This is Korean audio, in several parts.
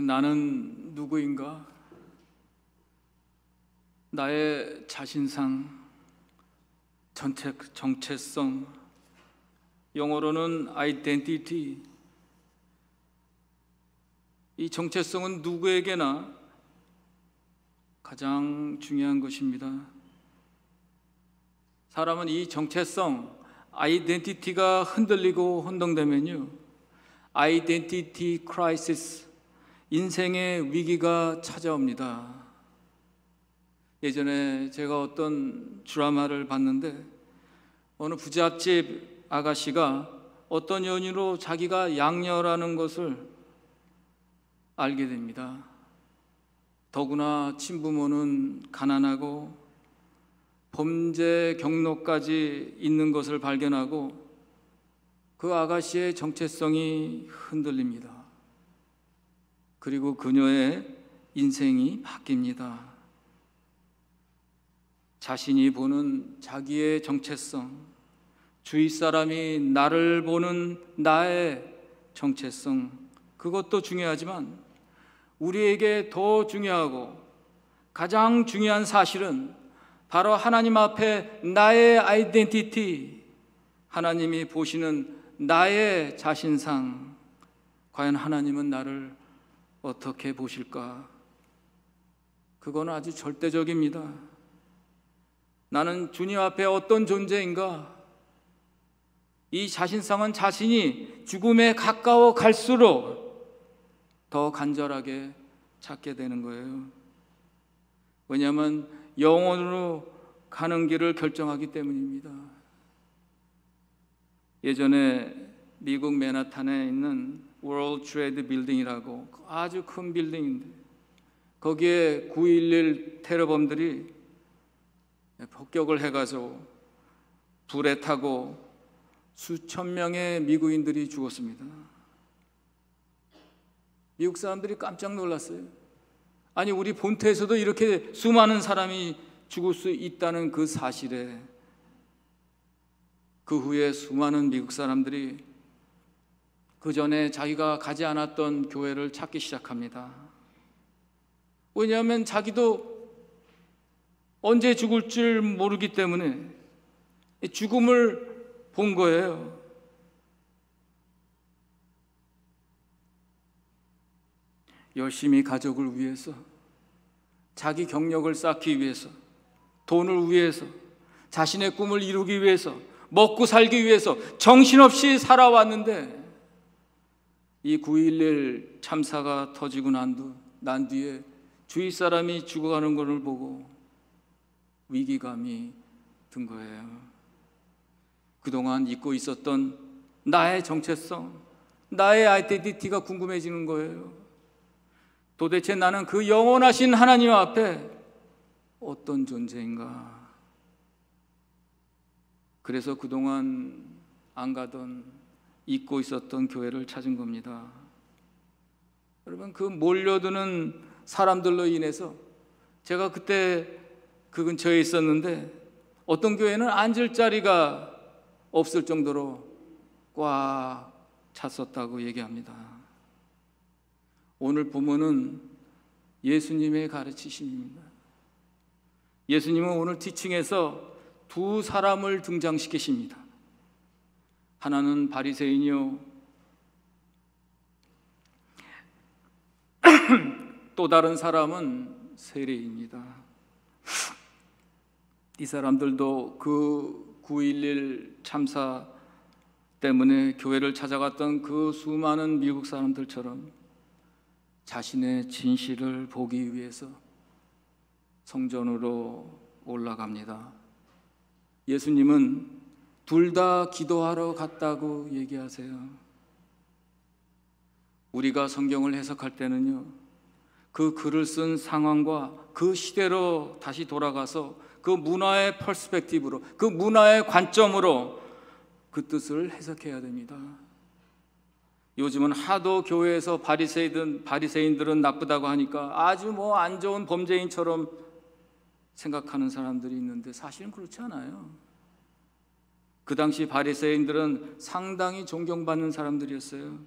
나는 누구인가? 나의 자신상, 정체성, 영어로는 identity. 이 정체성은 누구에게나 가장 중요한 것입니다. 사람은 이 정체성, 아이덴티티가 흔들리고 혼동되면요, 아이덴티티 크라이시스, 인생의 위기가 찾아옵니다. 예전에 제가 어떤 드라마를 봤는데 어느 부잣집 아가씨가 어떤 연유로 자기가 양녀라는 것을 알게 됩니다. 더구나 친부모는 가난하고 범죄 경로까지 있는 것을 발견하고 그 아가씨의 정체성이 흔들립니다. 그리고 그녀의 인생이 바뀝니다. 자신이 보는 자기의 정체성, 주위 사람이 나를 보는 나의 정체성, 그것도 중요하지만 우리에게 더 중요하고 가장 중요한 사실은 바로 하나님 앞에 나의 아이덴티티, 하나님이 보시는 나의 자신상, 과연 하나님은 나를 어떻게 보실까? 그건 아주 절대적입니다. 나는 주님 앞에 어떤 존재인가? 이 자신상은 자신이 죽음에 가까워 갈수록 더 간절하게 찾게 되는 거예요. 왜냐하면 영원으로 가는 길을 결정하기 때문입니다. 예전에 미국 맨하탄에 있는 월드 트레이드 빌딩이라고 아주 큰 빌딩인데 거기에 9.11 테러범들이 폭격을 해가지고 불에 타고 수천 명의 미국인들이 죽었습니다. 미국 사람들이 깜짝 놀랐어요. 아니, 우리 본토에서도 이렇게 수많은 사람이 죽을 수 있다는 그 사실에 그 후에 수많은 미국 사람들이 그 전에 자기가 가지 않았던 교회를 찾기 시작합니다. 왜냐하면 자기도 언제 죽을 줄 모르기 때문에 죽음을 본 거예요. 열심히 가족을 위해서, 자기 경력을 쌓기 위해서, 돈을 위해서, 자신의 꿈을 이루기 위해서, 먹고 살기 위해서 정신없이 살아왔는데 이 9.11 참사가 터지고 난 뒤에 주위 사람이 죽어가는 것을 보고 위기감이 든 거예요. 그동안 잊고 있었던 나의 정체성, 나의 아이덴티티가 궁금해지는 거예요. 도대체 나는 그 영원하신 하나님 앞에 어떤 존재인가? 그래서 그동안 안 가던, 잊고 있었던 교회를 찾은 겁니다. 여러분, 그 몰려드는 사람들로 인해서 제가 그때 그 근처에 있었는데 어떤 교회는 앉을 자리가 없을 정도로 꽉 찼었다고 얘기합니다. 오늘 본문은 예수님의 가르치심입니다. 예수님은 오늘 티칭에서 두 사람을 등장시키십니다. 하나는 바리새인이요, 또 다른 사람은 세리입니다. 이 사람들도 그 9.11 참사 때문에 교회를 찾아갔던 그 수많은 미국 사람들처럼 자신의 진실을 보기 위해서 성전으로 올라갑니다. 예수님은 둘 다 기도하러 갔다고 얘기하세요. 우리가 성경을 해석할 때는요, 그 글을 쓴 상황과 그 시대로 다시 돌아가서 그 문화의 퍼스펙티브로, 그 문화의 관점으로 그 뜻을 해석해야 됩니다. 요즘은 하도 교회에서 바리새인들은 나쁘다고 하니까 아주 안 좋은 범죄인처럼 생각하는 사람들이 있는데 사실은 그렇지 않아요. 그 당시 바리새인들은 상당히 존경받는 사람들이었어요.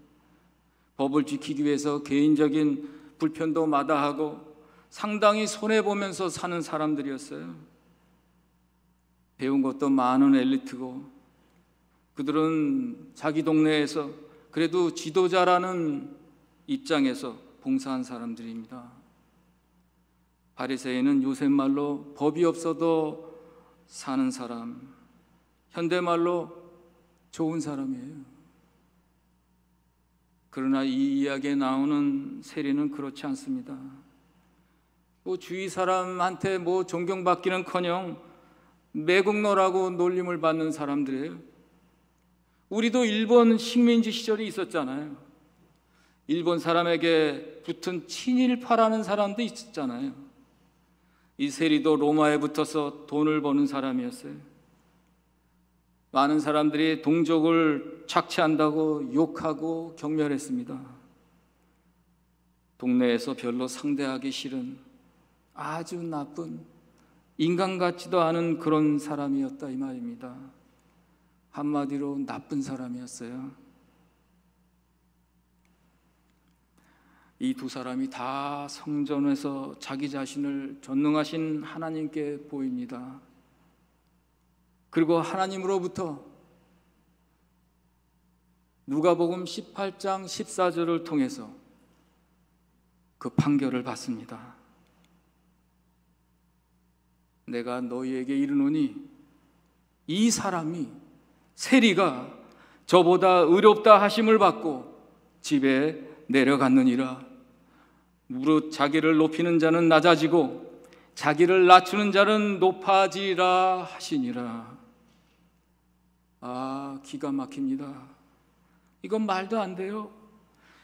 법을 지키기 위해서 개인적인 불편도 마다하고 상당히 손해보면서 사는 사람들이었어요. 배운 것도 많은 엘리트고, 그들은 자기 동네에서 그래도 지도자라는 입장에서 봉사한 사람들입니다. 바리새인은 요새 말로 법이 없어도 사는 사람, 현대말로 좋은 사람이에요. 그러나 이 이야기에 나오는 세리는 그렇지 않습니다. 주위 사람한테 존경받기는커녕 매국노라고 놀림을 받는 사람들이에요. 우리도 일본 식민지 시절이 있었잖아요. 일본 사람에게 붙은 친일파라는 사람도 있었잖아요. 이 세리도 로마에 붙어서 돈을 버는 사람이었어요. 많은 사람들이 동족을 착취한다고 욕하고 경멸했습니다. 동네에서 별로 상대하기 싫은 아주 나쁜, 인간 같지도 않은 그런 사람이었다 이 말입니다. 한마디로 나쁜 사람이었어요. 이 두 사람이 다 성전에서 자기 자신을 전능하신 하나님께 보입니다. 그리고 하나님으로부터 누가복음 18장 14절을 통해서 그 판결을 받습니다. 내가 너희에게 이르노니 이 사람이, 세리가 저보다 의롭다 하심을 받고 집에 내려갔느니라. 무릇 자기를 높이는 자는 낮아지고 자기를 낮추는 자는 높아지라 하시니라. 기가 막힙니다. 이건 말도 안 돼요.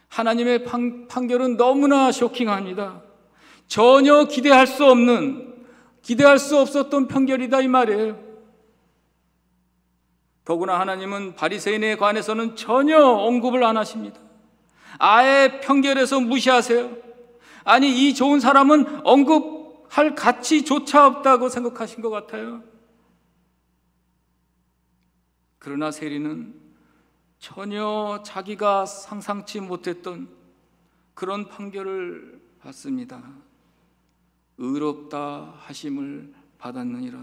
하나님의 판결은 너무나 쇼킹합니다. 전혀 기대할 수 없었던 판결이다 이 말이에요. 더구나 하나님은 바리새인에 관해서는 전혀 언급을 안 하십니다. 아예 판결에서 무시하세요. 아니, 이 좋은 사람은 언급할 가치조차 없다고 생각하신 것 같아요. 그러나 세리는 전혀 자기가 상상치 못했던 그런 판결을 받습니다. 의롭다 하심을 받았느니라.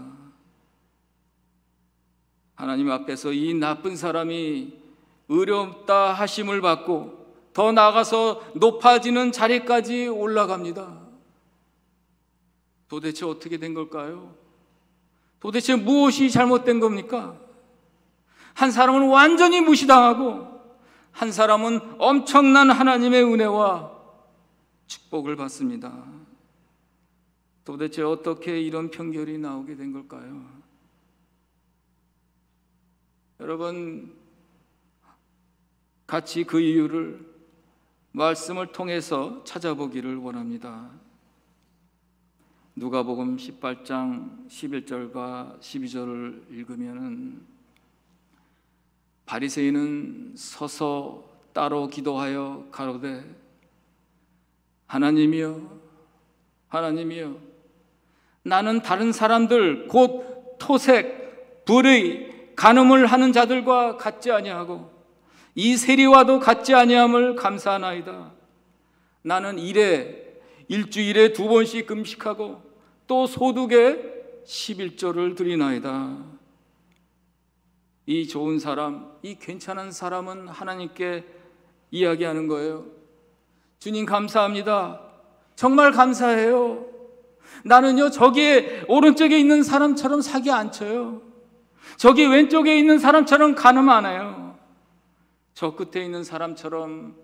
하나님 앞에서 이 나쁜 사람이 의롭다 하심을 받고 더 나아가서 높아지는 자리까지 올라갑니다. 도대체 어떻게 된 걸까요? 도대체 무엇이 잘못된 겁니까? 한 사람은 완전히 무시당하고 한 사람은 엄청난 하나님의 은혜와 축복을 받습니다. 도대체 어떻게 이런 판결이 나오게 된 걸까요? 여러분, 같이 그 이유를 말씀을 통해서 찾아보기를 원합니다. 누가복음 18장 11절과 12절을 읽으면 바리새인은 서서 따로 기도하여 가로되 하나님이여 나는 다른 사람들 곧 토색, 불의, 간음을 하는 자들과 같지 아니하고 이 세리와도 같지 아니함을 감사하나이다. 나는 일주일에 2번씩 금식하고 또 소득에 11조를 드리나이다. 이 좋은 사람, 이 괜찮은 사람은 하나님께 이야기하는 거예요. 주님 감사합니다. 정말 감사해요. 나는요, 저기 오른쪽에 있는 사람처럼 사기 안 쳐요. 저기 왼쪽에 있는 사람처럼 간음 안 해요. 저 끝에 있는 사람처럼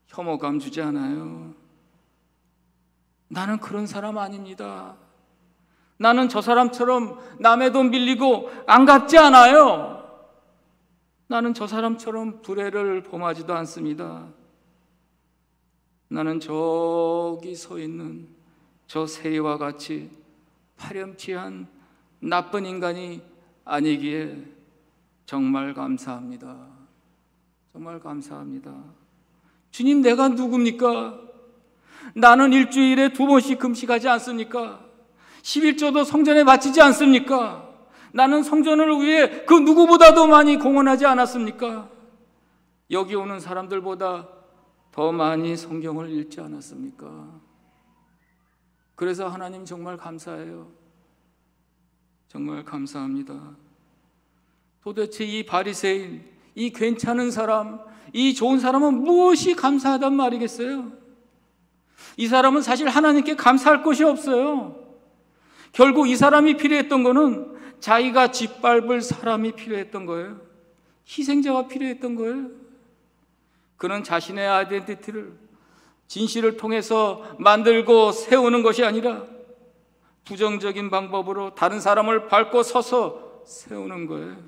혐오감 주지 않아요. 나는 그런 사람 아닙니다. 나는 저 사람처럼 남의 돈 빌리고 안 갚지 않아요. 나는 저 사람처럼 불의를 범하지도 않습니다. 나는 저기 서 있는 저 세리와 같이 파렴치한 나쁜 인간이 아니기에 정말 감사합니다. 정말 감사합니다. 주님, 내가 누굽니까? 나는 일주일에 2번씩 금식하지 않습니까? 11조도 성전에 바치지 않습니까? 나는 성전을 위해 그 누구보다도 많이 공헌하지 않았습니까? 여기 오는 사람들보다 더 많이 성경을 읽지 않았습니까? 그래서 하나님 정말 감사해요. 정말 감사합니다. 도대체 이 바리새인, 이 괜찮은 사람, 이 좋은 사람은 무엇이 감사하단 말이겠어요? 이 사람은 사실 하나님께 감사할 것이 없어요. 결국 이 사람이 필요했던 거는 자기가 짓밟을 사람이 필요했던 거예요. 희생자가 필요했던 거예요. 그는 자신의 아이덴티티를 진실을 통해서 만들고 세우는 것이 아니라 부정적인 방법으로 다른 사람을 밟고 서서 세우는 거예요.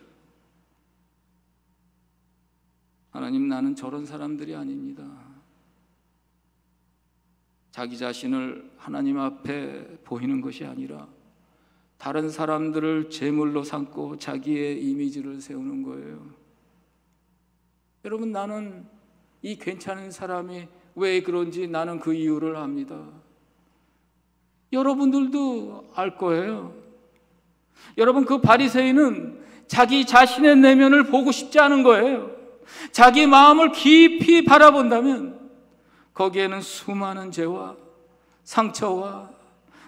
하나님, 나는 저런 사람들이 아닙니다. 자기 자신을 하나님 앞에 보이는 것이 아니라 다른 사람들을 제물로 삼고 자기의 이미지를 세우는 거예요. 여러분, 나는 이 괜찮은 사람이 왜 그런지 나는 그 이유를 압니다. 여러분들도 알 거예요. 여러분, 그 바리새인은 자기 자신의 내면을 보고 싶지 않은 거예요. 자기 마음을 깊이 바라본다면 거기에는 수많은 죄와 상처와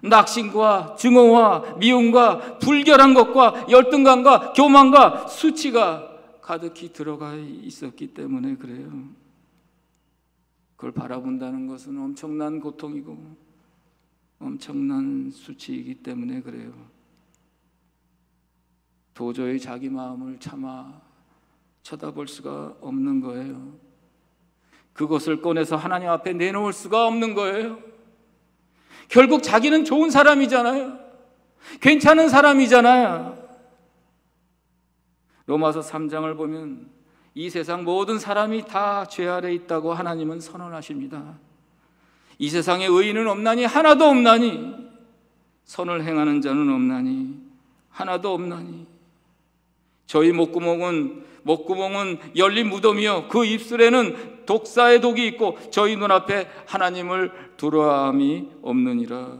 낙심과 증오와 미움과 불결한 것과 열등감과 교만과 수치가 가득히 들어가 있었기 때문에 그래요. 그걸 바라본다는 것은 엄청난 고통이고 엄청난 수치이기 때문에 그래요. 도저히 자기 마음을 참아 쳐다볼 수가 없는 거예요. 그것을 꺼내서 하나님 앞에 내놓을 수가 없는 거예요. 결국 자기는 좋은 사람이잖아요. 괜찮은 사람이잖아요. 로마서 3장을 보면 이 세상 모든 사람이 다 죄 아래 있다고 하나님은 선언하십니다. 이 세상에 의인은 없나니 하나도 없나니 선을 행하는 자는 없나니 하나도 없나니 저희 목구멍은 열린 무덤이요 그 입술에는 독사의 독이 있고 저희 눈앞에 하나님을 두려움이 없느니라.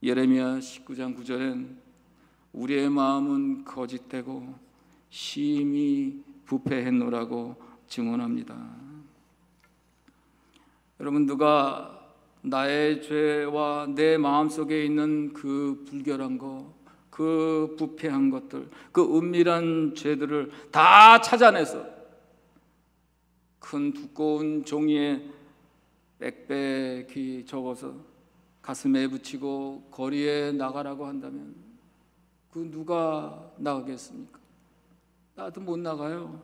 예레미야 19장 9절엔 우리의 마음은 거짓되고 심히 부패했노라고 증언합니다. 여러분, 누가 나의 죄와 내 마음속에 있는 그 불결한 것, 그 부패한 것들, 그 은밀한 죄들을 다 찾아내서 큰 두꺼운 종이에 빽빽히 적어서 가슴에 붙이고 거리에 나가라고 한다면 그 누가 나가겠습니까? 나도 못 나가요.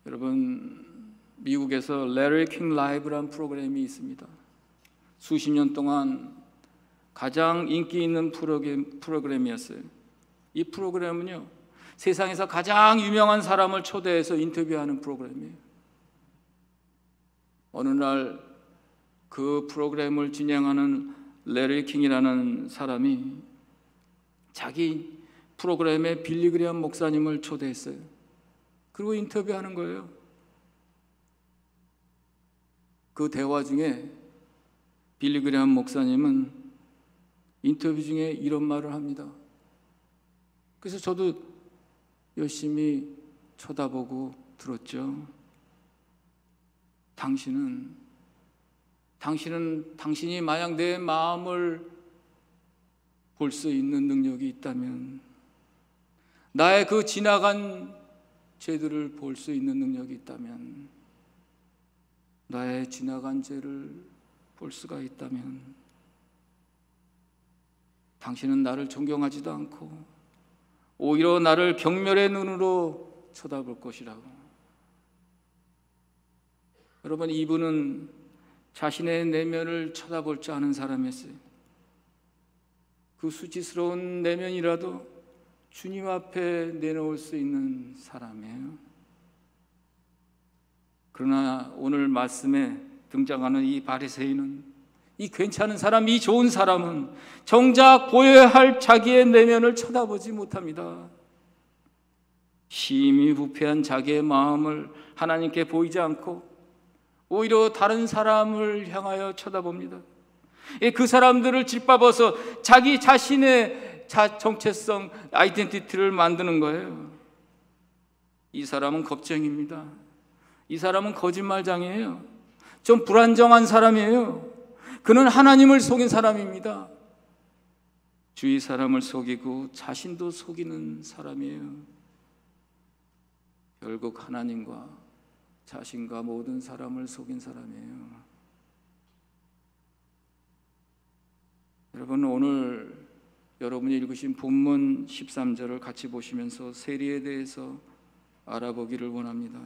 여러분, 미국에서 레리 킹 라이브라는 프로그램이 있습니다. 수십 년 동안 가장 인기 있는 프로그램이었어요. 이 프로그램은요, 세상에서 가장 유명한 사람을 초대해서 인터뷰하는 프로그램이에요. 어느 날 그 프로그램을 진행하는 레리 킹이라는 사람이 자기 프로그램에 빌리 그레이엄 목사님을 초대했어요. 그리고 인터뷰하는 거예요. 그 대화 중에 빌리 그레이엄 목사님은 인터뷰 중에 이런 말을 합니다. 그래서 저도 열심히 쳐다보고 들었죠. 당신이 만약 내 마음을 볼 수 있는 능력이 있다면, 나의 그 지나간 죄들을 볼 수 있는 능력이 있다면, 나의 지나간 죄를 볼 수가 있다면 당신은 나를 존경하지도 않고 오히려 나를 경멸의 눈으로 쳐다볼 것이라고. 여러분, 이분은 자신의 내면을 쳐다볼 줄 아는 사람이었어요. 그 수치스러운 내면이라도 주님 앞에 내놓을 수 있는 사람이에요. 그러나 오늘 말씀에 등장하는 이 바리새인은, 이 괜찮은 사람, 이 좋은 사람은 정작 보여야 할 자기의 내면을 쳐다보지 못합니다. 심히 부패한 자기의 마음을 하나님께 보이지 않고 오히려 다른 사람을 향하여 쳐다봅니다. 그 사람들을 짓밟아서 자기 자신의 정체성, 아이덴티티를 만드는 거예요. 이 사람은 겁쟁입니다. 이 사람은 거짓말장이에요. 좀 불안정한 사람이에요. 그는 하나님을 속인 사람입니다. 주위 사람을 속이고 자신도 속이는 사람이에요. 결국 하나님과 자신과 모든 사람을 속인 사람이에요. 여러분, 오늘 여러분이 읽으신 본문 13절을 같이 보시면서 세리에 대해서 알아보기를 원합니다.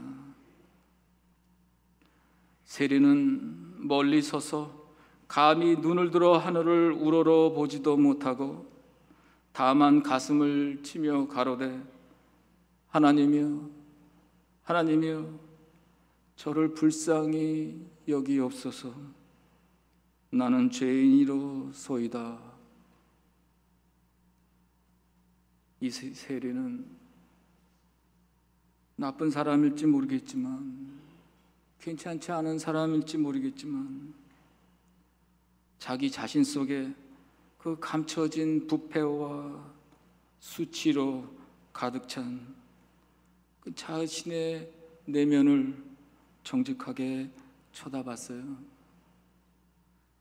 세리는 멀리 서서 감히 눈을 들어 하늘을 우러러 보지도 못하고 다만 가슴을 치며 가로되 하나님이여 저를 불쌍히 여기옵소서. 나는 죄인이로소이다. 이 세리는 나쁜 사람일지 모르겠지만, 괜찮지 않은 사람일지 모르겠지만, 자기 자신 속에 그 감춰진 부패와 수치로 가득 찬 그 자신의 내면을 정직하게 쳐다봤어요.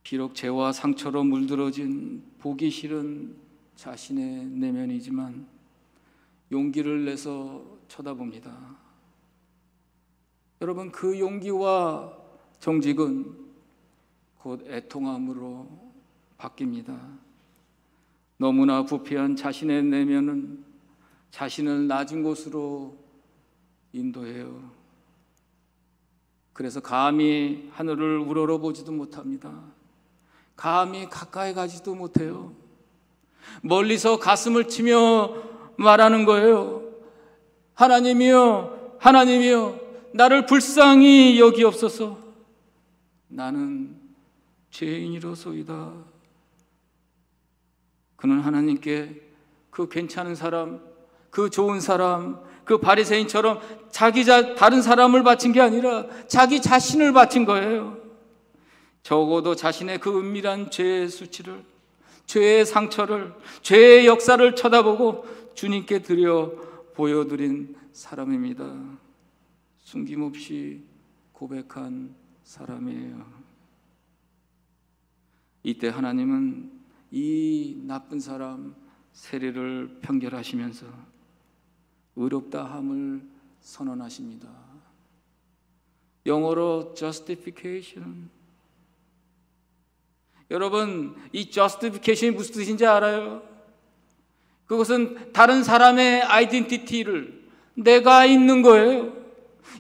비록 죄와 상처로 물들어진 보기 싫은 자신의 내면이지만 용기를 내서 쳐다봅니다. 여러분, 그 용기와 정직은 곧 애통함으로 바뀝니다. 너무나 부패한 자신의 내면은 자신을 낮은 곳으로 인도해요. 그래서 감히 하늘을 우러러보지도 못합니다. 감히 가까이 가지도 못해요. 멀리서 가슴을 치며 말하는 거예요. 하나님이여 나를 불쌍히 여기옵소서. 나는 죄인이로소이다. 그는 하나님께 그 괜찮은 사람, 그 좋은 사람, 그 바리새인처럼 다른 사람을 바친 게 아니라 자기 자신을 바친 거예요. 적어도 자신의 그 은밀한 죄의 수치를, 죄의 상처를, 죄의 역사를 쳐다보고 주님께 보여드린 사람입니다. 숨김없이 고백한 사람이에요. 이때 하나님은 이 나쁜 사람 세리를 편결하시면서 의롭다함을 선언하십니다. 영어로 justification. 여러분, 이 justification이 무슨 뜻인지 알아요? 그것은 다른 사람의 아이덴티티를 내가 있는 거예요.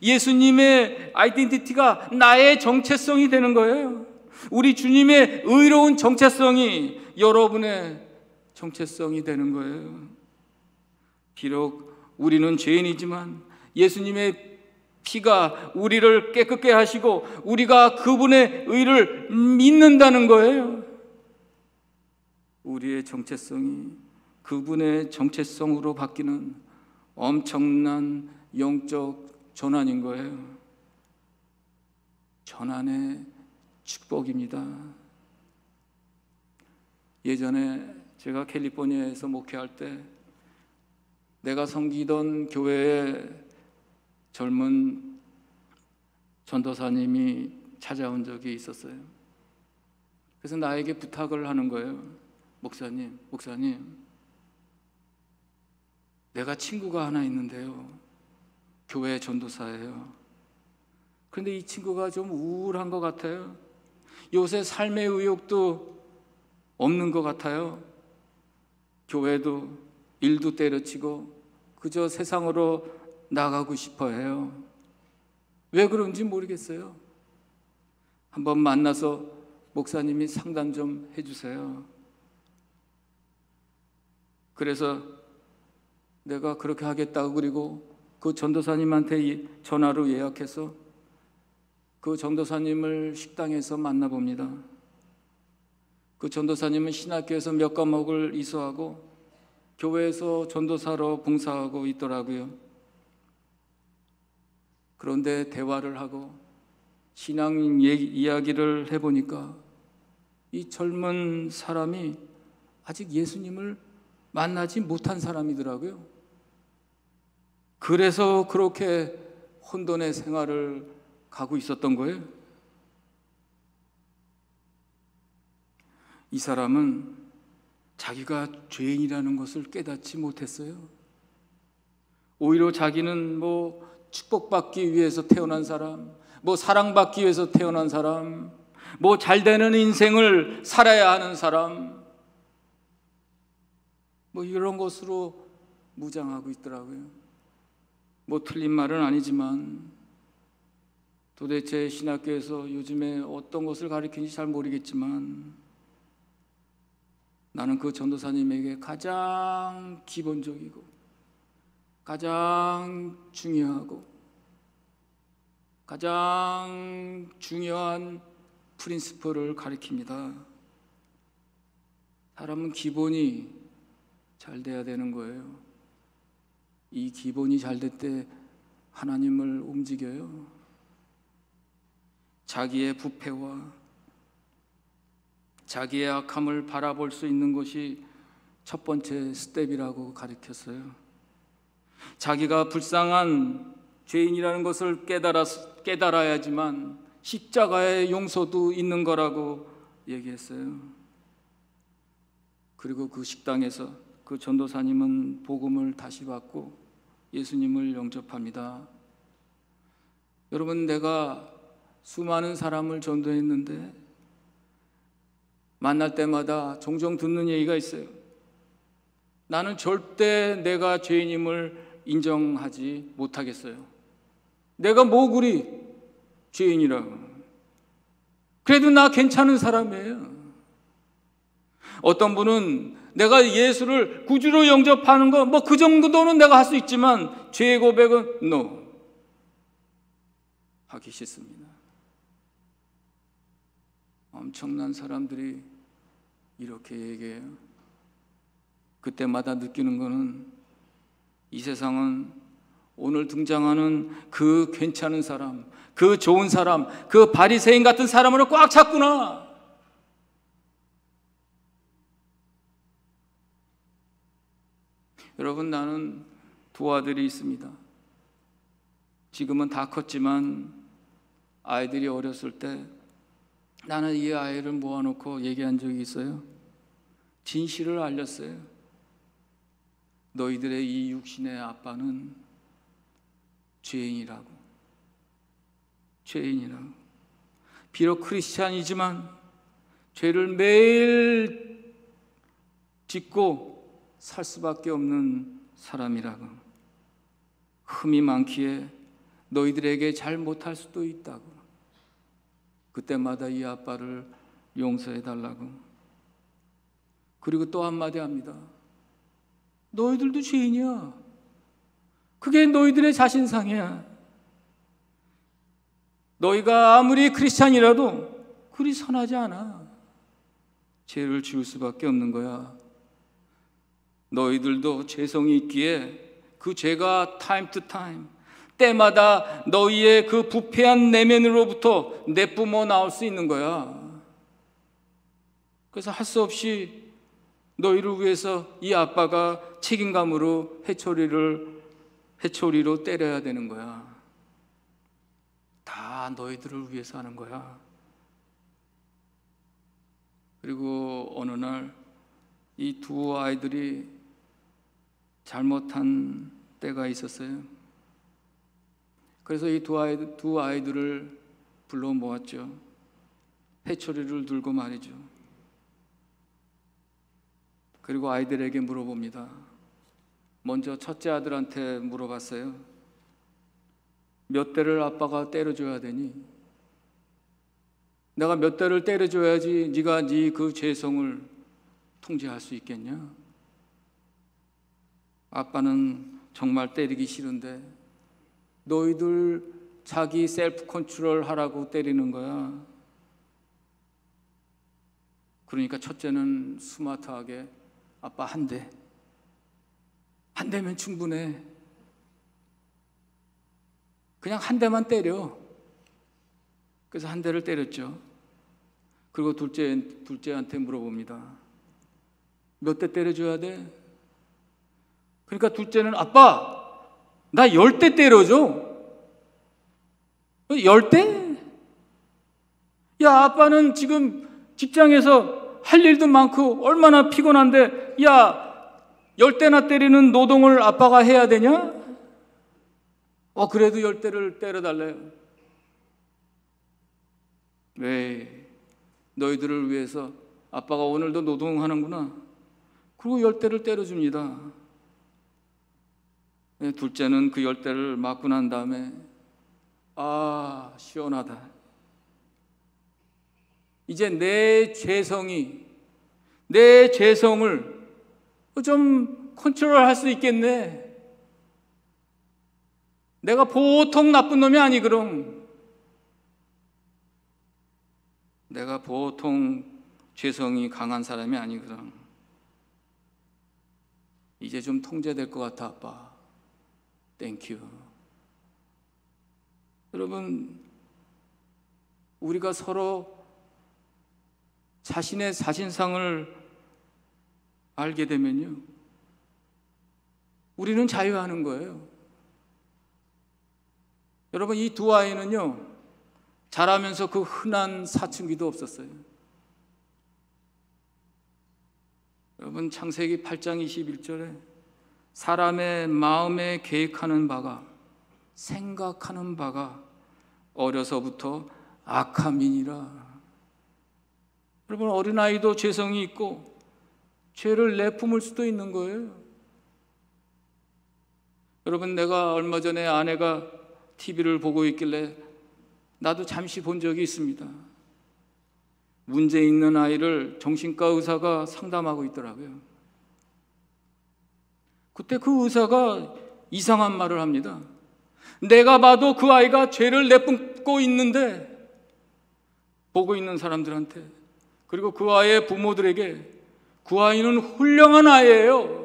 예수님의 아이덴티티가 나의 정체성이 되는 거예요. 우리 주님의 의로운 정체성이 여러분의 정체성이 되는 거예요. 비록 우리는 죄인이지만 예수님의 피가 우리를 깨끗게 하시고 우리가 그분의 의를 믿는다는 거예요. 우리의 정체성이 그분의 정체성으로 바뀌는 엄청난 영적 전환인 거예요. 전환의 축복입니다. 예전에 제가 캘리포니아에서 목회할 때 내가 섬기던 교회에 젊은 전도사님이 찾아온 적이 있었어요. 그래서 나에게 부탁을 하는 거예요. 목사님, 내가 친구가 하나 있는데요. 교회 전도사예요. 그런데 이 친구가 좀 우울한 것 같아요. 요새 삶의 의욕도 없는 것 같아요. 교회도 일도 때려치고 그저 세상으로 나가고 싶어 해요. 왜 그런지 모르겠어요. 한번 만나서 목사님이 상담 좀 해주세요. 그래서 내가 그렇게 하겠다고 그리고 그 전도사님한테 전화로 예약해서 그 전도사님을 식당에서 만나봅니다. 그 전도사님은 신학교에서 몇 과목을 이수하고 교회에서 전도사로 봉사하고 있더라고요. 그런데 대화를 하고 신앙 이야기를 해보니까 이 젊은 사람이 아직 예수님을 만나지 못한 사람이더라고요. 그래서 그렇게 혼돈의 생활을 가고 있었던 거예요. 이 사람은 자기가 죄인이라는 것을 깨닫지 못했어요. 오히려 자기는 축복받기 위해서 태어난 사람, 사랑받기 위해서 태어난 사람, 잘되는 인생을 살아야 하는 사람, 이런 것으로 무장하고 있더라고요. 틀린 말은 아니지만 도대체 신학교에서 요즘에 어떤 것을 가르치는지 잘 모르겠지만 나는 그 전도사님에게 가장 기본적이고 가장 중요하고 가장 중요한 프린시플을 가르칩니다. 사람은 기본이 잘 돼야 되는 거예요. 이 기본이 잘 될 때 하나님을 움직여요. 자기의 부패와 자기의 악함을 바라볼 수 있는 것이 첫 번째 스텝이라고 가르쳤어요. 자기가 불쌍한 죄인이라는 것을 깨달아야지만 십자가의 용서도 있는 거라고 얘기했어요. 그리고 그 식당에서 그 전도사님은 복음을 다시 받고 예수님을 영접합니다. 여러분, 내가 수많은 사람을 전도했는데 만날 때마다 종종 듣는 얘기가 있어요. 나는 절대 내가 죄인임을 인정하지 못하겠어요. 내가 뭐 그리 죄인이라고. 그래도 나 괜찮은 사람이에요. 어떤 분은 내가 예수를 구주로 영접하는 거 그 정도는 내가 할 수 있지만 죄의 고백은 no. 하기 싫습니다. 엄청난 사람들이 이렇게 얘기해요. 그때마다 느끼는 거는 이 세상은 오늘 등장하는 그 괜찮은 사람, 그 좋은 사람, 그 바리새인 같은 사람으로 꽉 찼구나. 여러분, 나는 두 아들이 있습니다. 지금은 다 컸지만 아이들이 어렸을 때 나는 이 아이를 모아놓고 얘기한 적이 있어요. 진실을 알렸어요. 너희들의 이 육신의 아빠는 죄인이라고. 비록 크리스찬이지만 죄를 매일 짓고 살 수밖에 없는 사람이라고. 흠이 많기에 너희들에게 잘 못할 수도 있다고. 그때마다 이 아빠를 용서해 달라고. 그리고 또 한마디 합니다. 너희들도 죄인이야. 그게 너희들의 자신상이야. 너희가 아무리 크리스찬이라도 그리 선하지 않아. 죄를 지을 수밖에 없는 거야. 너희들도 죄성이 있기에 그 죄가 time to time, 때마다 너희의 그 부패한 내면으로부터 내뿜어 나올 수 있는 거야. 그래서 할 수 없이 너희를 위해서 이 아빠가 책임감으로 회초리로 때려야 되는 거야. 다 너희들을 위해서 하는 거야. 그리고 어느 날 이 두 아이들이 잘못한 때가 있었어요. 그래서 이 두 아이들을 불러 모았죠. 회초리를 들고 말이죠. 그리고 아이들에게 물어봅니다. 먼저 첫째 아들한테 물어봤어요. 몇 대를 아빠가 때려줘야 되니? 내가 몇 대를 때려줘야지 네가 네 그 죄성을 통제할 수 있겠냐? 아빠는 정말 때리기 싫은데 너희들 자기 셀프 컨트롤 하라고 때리는 거야. 그러니까 첫째는 스마트하게 아빠 한 대. 한 대면 충분해. 그냥 한 대만 때려. 그래서 한 대를 때렸죠. 그리고 둘째한테 물어봅니다. 몇 대 때려줘야 돼? 그러니까 둘째는 아빠 나 10대 때려줘. 10대? 야, 아빠는 지금 직장에서 할 일도 많고 얼마나 피곤한데, 야, 10대나 때리는 노동을 아빠가 해야 되냐? 그래도 10대를 때려달래요. 왜? 너희들을 위해서 아빠가 오늘도 노동하는구나. 그리고 10대를 때려줍니다. 둘째는 그 10대를 맞고 난 다음에 시원하다. 이제 내 죄성을 좀 컨트롤할 수 있겠네. 내가 보통 나쁜 놈이 아니거든. 내가 보통 죄성이 강한 사람이 아니거든. 이제 좀 통제될 것 같아, 아빠. 땡큐. 여러분, 우리가 서로 자신의 자신상을 알게 되면요, 우리는 자유하는 거예요. 여러분, 이 두 아이는요, 자라면서 그 흔한 사춘기도 없었어요. 여러분, 창세기 8장 21절에 사람의 마음에 계획하는 바가, 생각하는 바가 어려서부터 악함이니라. 여러분, 어린아이도 죄성이 있고 죄를 내뿜을 수도 있는 거예요. 여러분, 내가 얼마 전에 아내가 TV를 보고 있길래 나도 잠시 본 적이 있습니다. 문제 있는 아이를 정신과 의사가 상담하고 있더라고요. 그때 그 의사가 이상한 말을 합니다. 내가 봐도 그 아이가 죄를 내뿜고 있는데, 보고 있는 사람들한테, 그리고 그 아이의 부모들에게, 그 아이는 훌륭한 아이예요.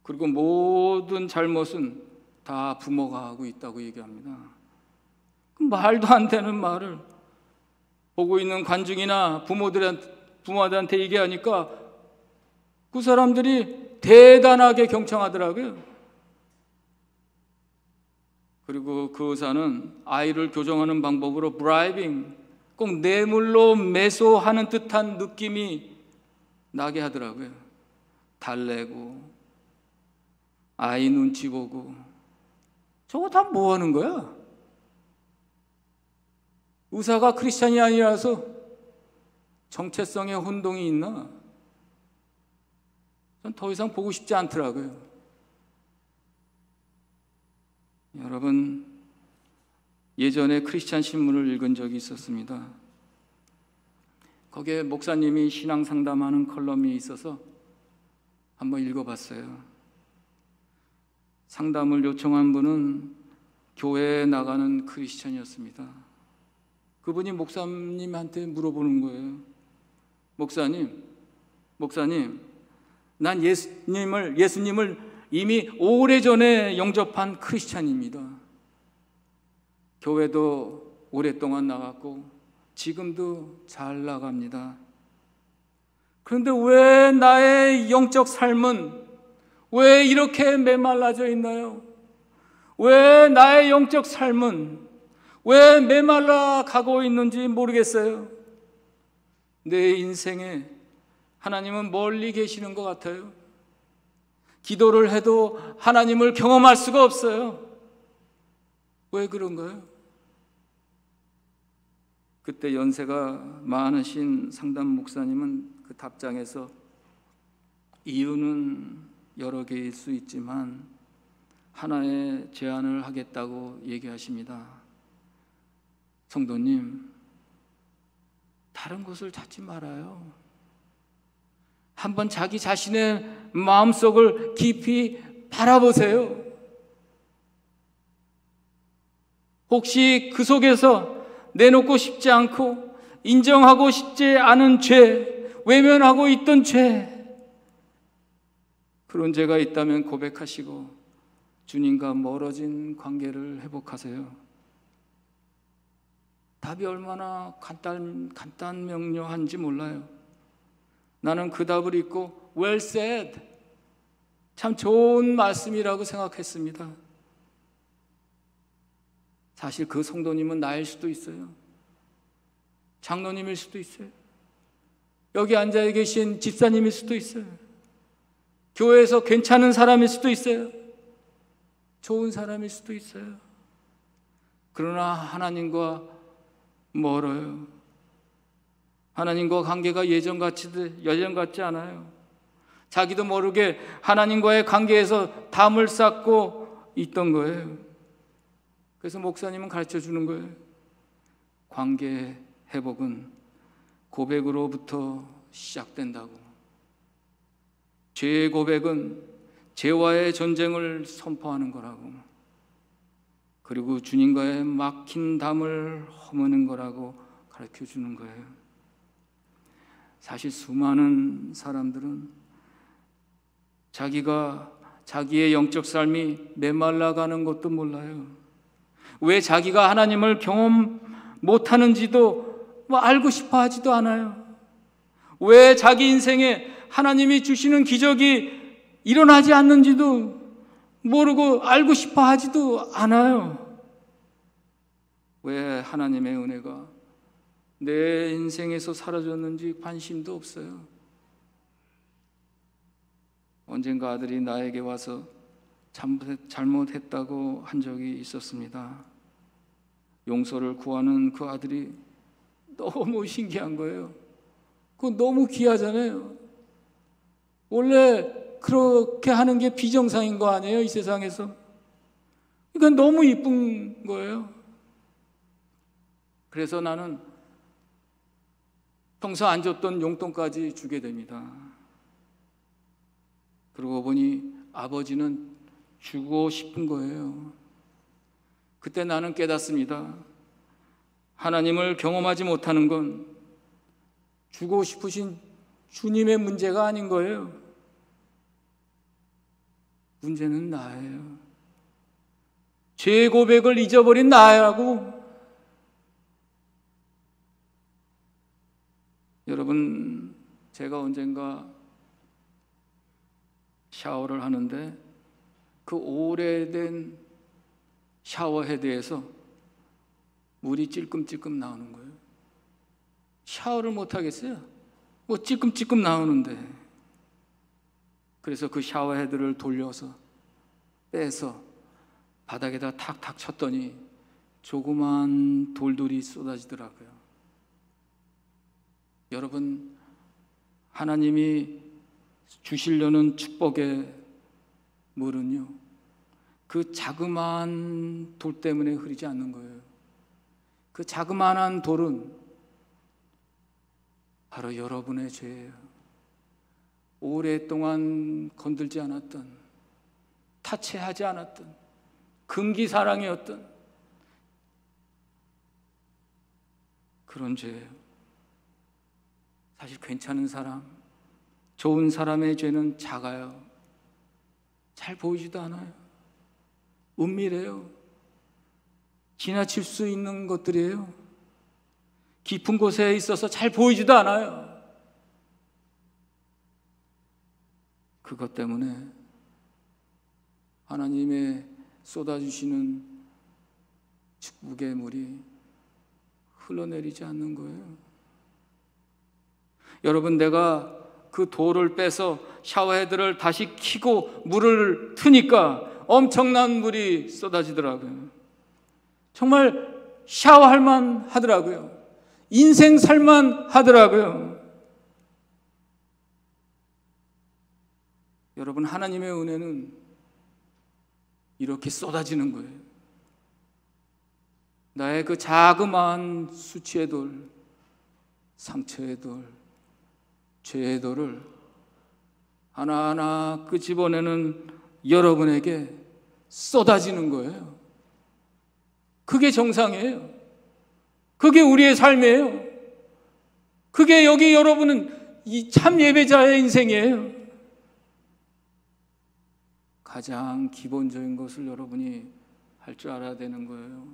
그리고 모든 잘못은 다 부모가 하고 있다고 얘기합니다. 말도 안 되는 말을 보고 있는 관중이나 부모들한테 얘기하니까 그 사람들이 대단하게 경청하더라고요. 그리고 그 의사는 아이를 교정하는 방법으로 브라이빙, 꼭 뇌물로 매수하는 듯한 느낌이 나게 하더라고요. 달래고 아이 눈치 보고, 저거 다 뭐 하는 거야? 의사가 크리스찬이 아니라서 정체성에 혼동이 있나? 전 더 이상 보고 싶지 않더라고요. 여러분, 예전에 크리스찬 신문을 읽은 적이 있었습니다. 거기에 목사님이 신앙 상담하는 컬럼이 있어서 한번 읽어봤어요. 상담을 요청한 분은 교회에 나가는 크리스찬이었습니다. 그분이 목사님한테 물어보는 거예요. 목사님, 난 예수님을 이미 오래전에 영접한 크리스찬입니다. 교회도 오랫동안 나갔고 지금도 잘 나갑니다. 그런데 왜 나의 영적 삶은 왜 이렇게 메말라져 있나요? 왜 나의 영적 삶은 왜 메말라 가고 있는지 모르겠어요. 내 인생에 하나님은 멀리 계시는 것 같아요. 기도를 해도 하나님을 경험할 수가 없어요. 왜 그런가요? 그때 연세가 많으신 상담 목사님은 그 답장에서 이유는 여러 개일 수 있지만 하나의 제안을 하겠다고 얘기하십니다. 성도님, 다른 곳을 찾지 말아요. 한번 자기 자신의 마음속을 깊이 바라보세요. 혹시 그 속에서 내놓고 싶지 않고 인정하고 싶지 않은 죄, 외면하고 있던 죄, 그런 죄가 있다면 고백하시고 주님과 멀어진 관계를 회복하세요. 답이 얼마나 간단 명료한지 몰라요. 나는 그 답을 읽고 well said, 참 좋은 말씀이라고 생각했습니다. 사실 그 성도님은 나일 수도 있어요. 장로님일 수도 있어요. 여기 앉아 계신 집사님일 수도 있어요. 교회에서 괜찮은 사람일 수도 있어요. 좋은 사람일 수도 있어요. 그러나 하나님과 멀어요. 하나님과 관계가 예전 같지 않아요. 자기도 모르게 하나님과의 관계에서 담을 쌓고 있던 거예요. 그래서 목사님은 가르쳐 주는 거예요. 관계 회복은 고백으로부터 시작된다고. 죄의 고백은 죄와의 전쟁을 선포하는 거라고. 그리고 주님과의 막힌 담을 허무는 거라고 가르쳐 주는 거예요. 사실 수많은 사람들은 자기의 영적 삶이 메말라가는 것도 몰라요. 왜 자기가 하나님을 경험 못하는지도 알고 싶어 하지도 않아요. 왜 자기 인생에 하나님이 주시는 기적이 일어나지 않는지도 모르고 알고 싶어 하지도 않아요. 왜 하나님의 은혜가 내 인생에서 사라졌는지 관심도 없어요. 언젠가 아들이 나에게 와서 잘못했다고 한 적이 있었습니다. 용서를 구하는 그 아들이 너무 신기한 거예요. 그거 너무 귀하잖아요. 원래 그렇게 하는 게 비정상인 거 아니에요, 이 세상에서. 그러니까 너무 이쁜 거예요. 그래서 나는 평소 안 줬던 용돈까지 주게 됩니다. 그러고 보니 아버지는 주고 싶은 거예요. 그때 나는 깨닫습니다. 하나님을 경험하지 못하는 건 주고 싶으신 주님의 문제가 아닌 거예요. 문제는 나예요. 죄 고백을 잊어버린 나라고. 여러분, 제가 언젠가 샤워를 하는데 그 오래된 샤워헤드에서 물이 찔끔찔끔 나오는 거예요. 샤워를 못 하겠어요. 뭐 찔끔찔끔 나오는데. 그래서 그 샤워헤드를 돌려서 빼서 바닥에다 탁탁 쳤더니 조그만 돌들이 쏟아지더라고요. 여러분, 하나님이 주시려는 축복의 물은요, 그 자그마한 돌 때문에 흐르지 않는 거예요. 그 자그마한 돌은 바로 여러분의 죄예요. 오랫동안 건들지 않았던, 타치하지 않았던, 금기사랑이었던 그런 죄예요. 사실 괜찮은 사람, 좋은 사람의 죄는 작아요. 잘 보이지도 않아요. 은밀해요. 지나칠 수 있는 것들이에요. 깊은 곳에 있어서 잘 보이지도 않아요. 그것 때문에 하나님의 쏟아주시는 축복의 물이 흘러내리지 않는 거예요. 여러분, 내가 그 돌을 빼서 샤워헤드를 다시 켜고 물을 트니까 엄청난 물이 쏟아지더라고요. 정말 샤워할 만 하더라고요. 인생 살만 하더라고요. 여러분, 하나님의 은혜는 이렇게 쏟아지는 거예요. 나의 그 자그마한 수치의 돌, 상처의 돌, 죄의 돌을 하나하나 끄집어내는 여러분에게 쏟아지는 거예요. 그게 정상이에요. 그게 우리의 삶이에요. 그게 여기 여러분은 이 참 예배자의 인생이에요. 가장 기본적인 것을 여러분이 할 줄 알아야 되는 거예요.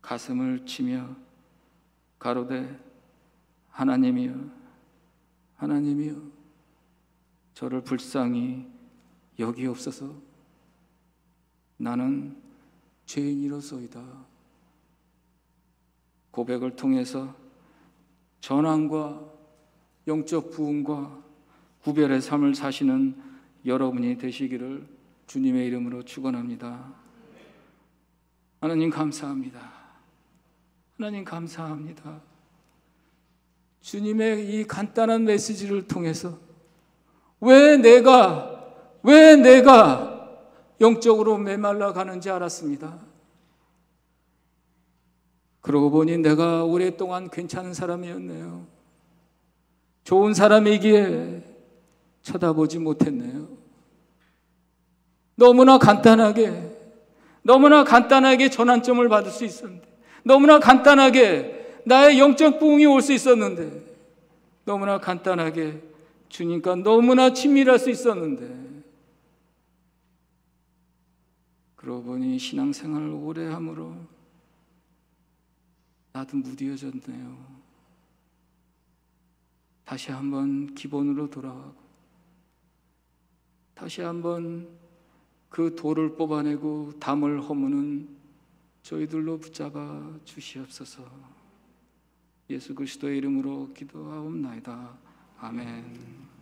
가슴을 치며 가로되 하나님이여, 하나님이여, 저를 불쌍히 여기옵소서. 나는 죄인이로소이다. 고백을 통해서 전환과 영적 부흥과 구별의 삶을 사시는 여러분이 되시기를 주님의 이름으로 축원합니다. 하나님 감사합니다. 하나님 감사합니다. 주님의 이 간단한 메시지를 통해서 왜 내가 영적으로 메말라 가는지 알았습니다. 그러고 보니 내가 오랫동안 괜찮은 사람이었네요. 좋은 사람이기에 쳐다보지 못했네요. 너무나 간단하게 전환점을 받을 수 있었는데, 너무나 간단하게 나의 영적 부흥이 올 수 있었는데, 너무나 간단하게 주님과 너무나 친밀할 수 있었는데, 그러고 보니 신앙생활을 오래 함으로 나도 무뎌졌네요. 다시 한번 기본으로 돌아가고, 다시 한번 그 돌을 뽑아내고 담을 허무는 저희들로 붙잡아 주시옵소서. 예수 그리스도의 이름으로 기도하옵나이다. 아멘.